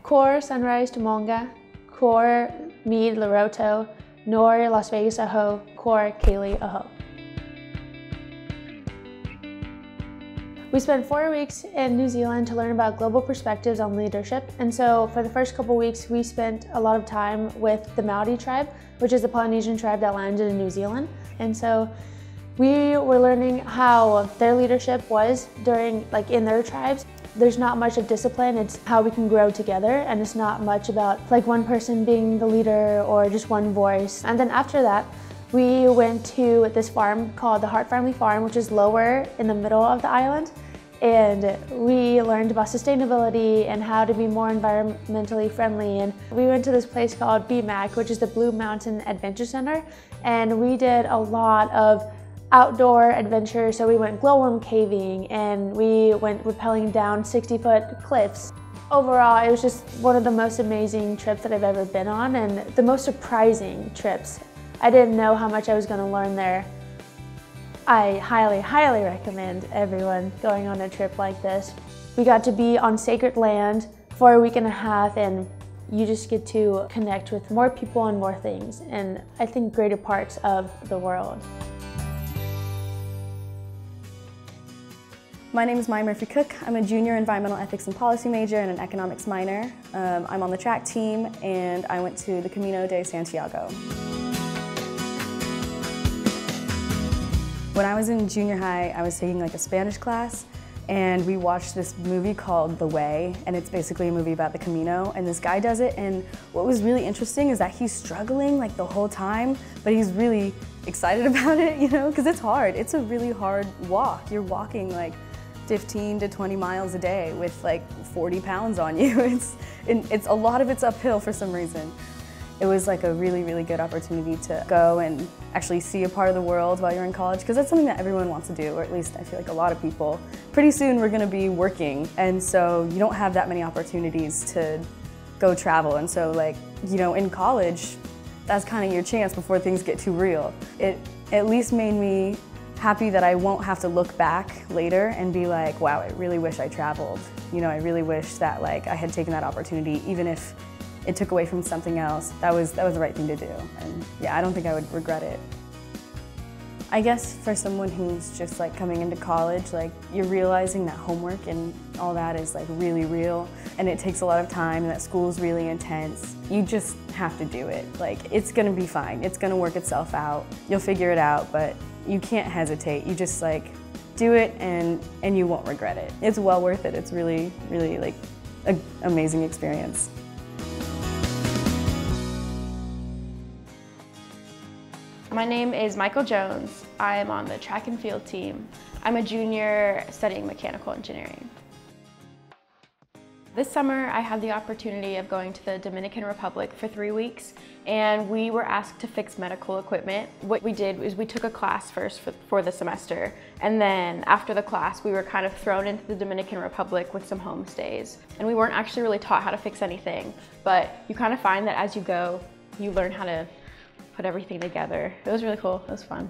Core Sunrise Tomonga, Core Mead Loroto, Nor Las Vegas Aho, Core Kaylee Aho. We spent 4 weeks in New Zealand to learn about global perspectives on leadership. And so for the first couple weeks, we spent a lot of time with the Maori tribe, which is the Polynesian tribe that landed in New Zealand. And so we were learning how their leadership was in their tribes. There's not much of discipline, it's how we can grow together, and it's not much about one person being the leader or just one voice. And then after that, we went to this farm called the Heart Family Farm, which is lower in the middle of the island. And we learned about sustainability and how to be more environmentally friendly. And we went to this place called BMAC, which is the Blue Mountain Adventure Center. And we did a lot of outdoor adventure. So we went glowworm caving and we went rappelling down 60-foot cliffs. Overall, it was just one of the most amazing trips that I've ever been on and the most surprising trips. I didn't know how much I was going to learn there. I highly, highly recommend everyone going on a trip like this. We got to be on sacred land for a week and a half, and you just get to connect with more people and more things, and I think greater parts of the world. My name is Maya Murphy-Cook. I'm a junior environmental ethics and policy major and an economics minor. I'm on the track team, and I went to the Camino de Santiago. When I was in junior high, I was taking a Spanish class, and we watched this movie called The Way, and it's basically a movie about the Camino, and this guy does it, and what was really interesting is that he's struggling the whole time, but he's really excited about it, because it's hard. It's a really hard walk. You're walking 15 to 20 miles a day with 40 pounds on you. It's a lot of it's uphill for some reason. It was a really, really good opportunity to go and actually see a part of the world while you're in college, because that's something that everyone wants to do, or at least I feel a lot of people. Pretty soon we're going to be working, and so you don't have that many opportunities to go travel, and so in college, that's kind of your chance before things get too real. It at least made me happy that I won't have to look back later and be wow, I really wish I traveled. I really wish that I had taken that opportunity, even if it took away from something else. That was the right thing to do, and yeah, I don't think I would regret it. I guess for someone who's just coming into college, you're realizing that homework and all that is really real, and it takes a lot of time, and that school's really intense. You just have to do it. It's gonna be fine. It's gonna work itself out. You'll figure it out, but you can't hesitate. You just do it, and you won't regret it. It's well worth it. It's really, really an amazing experience. My name is Michael Jones. I am on the track and field team. I'm a junior studying mechanical engineering. This summer, I had the opportunity of going to the Dominican Republic for 3 weeks, and we were asked to fix medical equipment. What we did is we took a class first for the semester, and then after the class, we were kind of thrown into the Dominican Republic with some homestays. And we weren't actually really taught how to fix anything, but you kind of find that as you go, you learn how to put everything together. It was really cool. It was fun.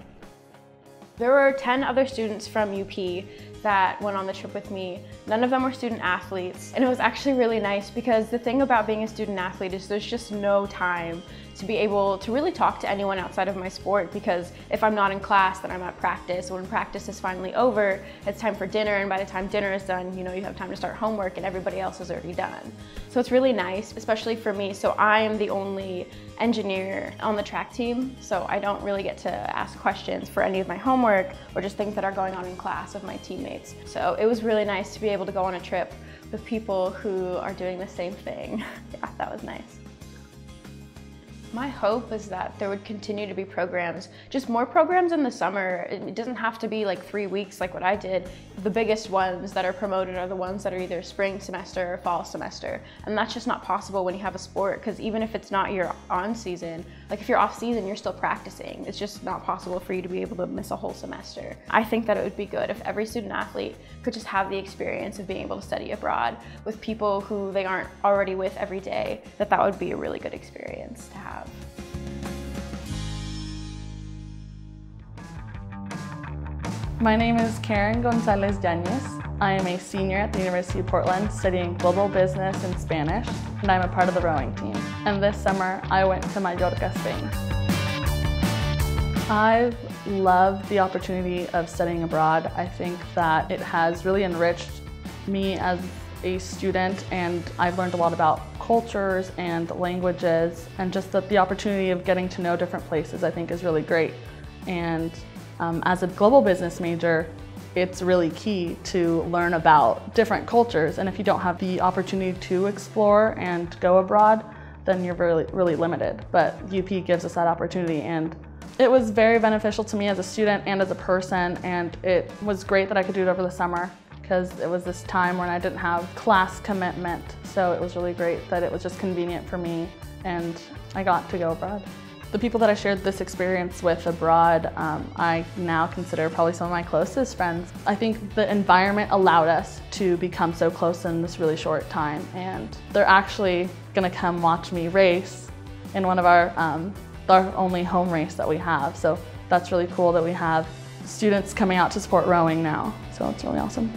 There were 10 other students from UP that went on the trip with me. None of them were student athletes, and it was actually really nice because the thing about being a student athlete is there's just no time to be able to really talk to anyone outside of my sport, because if I'm not in class, then I'm at practice. When practice is finally over, it's time for dinner, and by the time dinner is done, you have time to start homework and everybody else is already done. So it's really nice, especially for me. So I am the only engineer on the track team, so I don't really get to ask questions for any of my homework or just things that are going on in class with my teammates. So it was really nice to be able to go on a trip with people who are doing the same thing. Yeah, that was nice. My hope is that there would continue to be programs, just more programs in the summer. It doesn't have to be 3 weeks like what I did. The biggest ones that are promoted are the ones that are either spring semester or fall semester. And that's just not possible when you have a sport, because even if it's not your on season, if you're off season, you're still practicing. It's just not possible for you to be able to miss a whole semester. I think that it would be good if every student athlete could just have the experience of being able to study abroad with people who they aren't already with every day, that would be a really good experience to have. My name is Karen Gonzalez Yanez. I am a senior at the University of Portland studying global business and Spanish, and I'm a part of the rowing team. And this summer, I went to Mallorca, Spain. I've loved the opportunity of studying abroad. I think that it has really enriched me as a student, and I've learned a lot about cultures and languages, and just the opportunity of getting to know different places I think is really great. And as a global business major, it's really key to learn about different cultures, and if you don't have the opportunity to explore and go abroad, then you're really limited. But UP gives us that opportunity, and it was very beneficial to me as a student and as a person, and it was great that I could do it over the summer because it was this time when I didn't have class commitment, so it was really great that it was just convenient for me and I got to go abroad. The people that I shared this experience with abroad, I now consider probably some of my closest friends. I think the environment allowed us to become so close in this really short time, and they're actually gonna come watch me race in one of our only home race that we have. So that's really cool that we have students coming out to support rowing now. So it's really awesome.